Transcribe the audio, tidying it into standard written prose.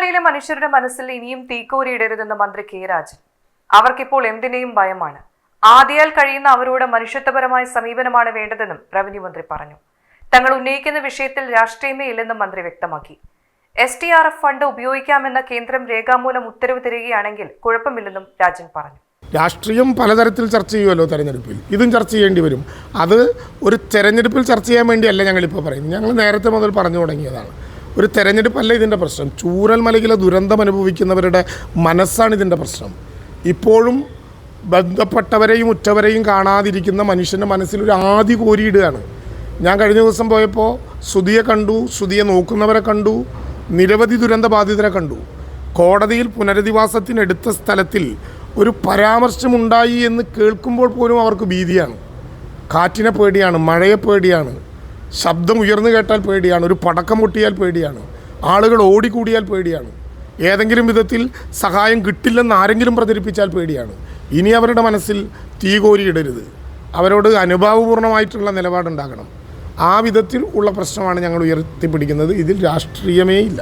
പുത്തുമലയിലെ മനുഷ്യരുടെ മനസ്സിൽ ഇനിയും തീക്കോരിയിടരുതെന്ന് മന്ത്രി കെ രാജൻ. അവർക്കിപ്പോൾ എന്തിനേയും ഭയമാണ്. ആദിയാൽ കഴിയുന്ന അവരോട് മനുഷ്യത്വപരമായ സമീപനമാണ് വേണ്ടതെന്നും റവന്യൂ മന്ത്രി പറഞ്ഞു. തങ്ങൾ ഉന്നയിക്കുന്ന വിഷയത്തിൽ രാഷ്ട്രീയമേ ഇല്ലെന്നും മന്ത്രി വ്യക്തമാക്കി. STRF ഫണ്ട് ഉപയോഗിക്കാമെന്ന കേന്ദ്രം രേഖാമൂലം ഉത്തരവ് തരികയാണെങ്കിൽ കുഴപ്പമില്ലെന്നും രാജൻ പറഞ്ഞു. രാഷ്ട്രീയം പലതരത്തിൽ ചർച്ച ചെയ്യുമല്ലോ തെരഞ്ഞെടുപ്പിൽ, ഇതും ചർച്ച ചെയ്യേണ്ടി വരും. അത് ഒരു തെരഞ്ഞെടുപ്പിൽ ചർച്ച ചെയ്യാൻ വേണ്ടിയല്ല ഞങ്ങളിപ്പോൾ പറയുന്നത്. ഞങ്ങൾ നേരത്തെ മുതൽ പറഞ്ഞു തുടങ്ങിയതാണ്. ഒരു തെരഞ്ഞെടുപ്പല്ല ഇതിൻ്റെ പ്രശ്നം. ചൂരൽമലയിലെ ദുരന്തം അനുഭവിക്കുന്നവരുടെ മനസ്സാണ് ഇതിൻ്റെ പ്രശ്നം. ഇപ്പോഴും ബന്ധപ്പെട്ടവരെയും ഉറ്റവരെയും കാണാതിരിക്കുന്ന മനുഷ്യൻ്റെ മനസ്സിലൊരു ആദി കോരിയിടുകയാണ്. ഞാൻ കഴിഞ്ഞ ദിവസം പോയപ്പോൾ ശ്രുതിയെ കണ്ടു, ശ്രുതിയെ നോക്കുന്നവരെ കണ്ടു, നിരവധി ദുരന്ത ബാധിതരെ കണ്ടു. കോടതിയിൽ പുനരധിവാസത്തിനെടുത്ത സ്ഥലത്തിൽ ഒരു പരാമർശമുണ്ടായി എന്ന് കേൾക്കുമ്പോൾ പോലും അവർക്ക് ഭീതിയാണ്. കാറ്റിനെ പേടിയാണ്, മഴയെ പേടിയാണ്, ശബ്ദം ഉയർന്നു കേട്ടാൽ പേടിയാണ്, ഒരു പടക്കം പൊട്ടിയാൽ പേടിയാണ്, ആളുകൾ ഓടിക്കൂടിയാൽ പേടിയാണ്, ഏതെങ്കിലും വിധത്തിൽ സഹായം കിട്ടില്ലെന്ന് ആരെങ്കിലും പ്രചരിപ്പിച്ചാൽ പേടിയാണ്. ഇനി അവരുടെ മനസ്സിൽ തീ കോരിയിടരുത്. അവരോട് അനുഭാവപൂർണ്ണമായിട്ടുള്ള നിലപാടുണ്ടാകണം. ആ വിധത്തിൽ ഉള്ള പ്രശ്നമാണ് ഞങ്ങൾ ഉയർത്തിപ്പിടിക്കുന്നത്. ഇതിൽ രാഷ്ട്രീയമേ ഇല്ല.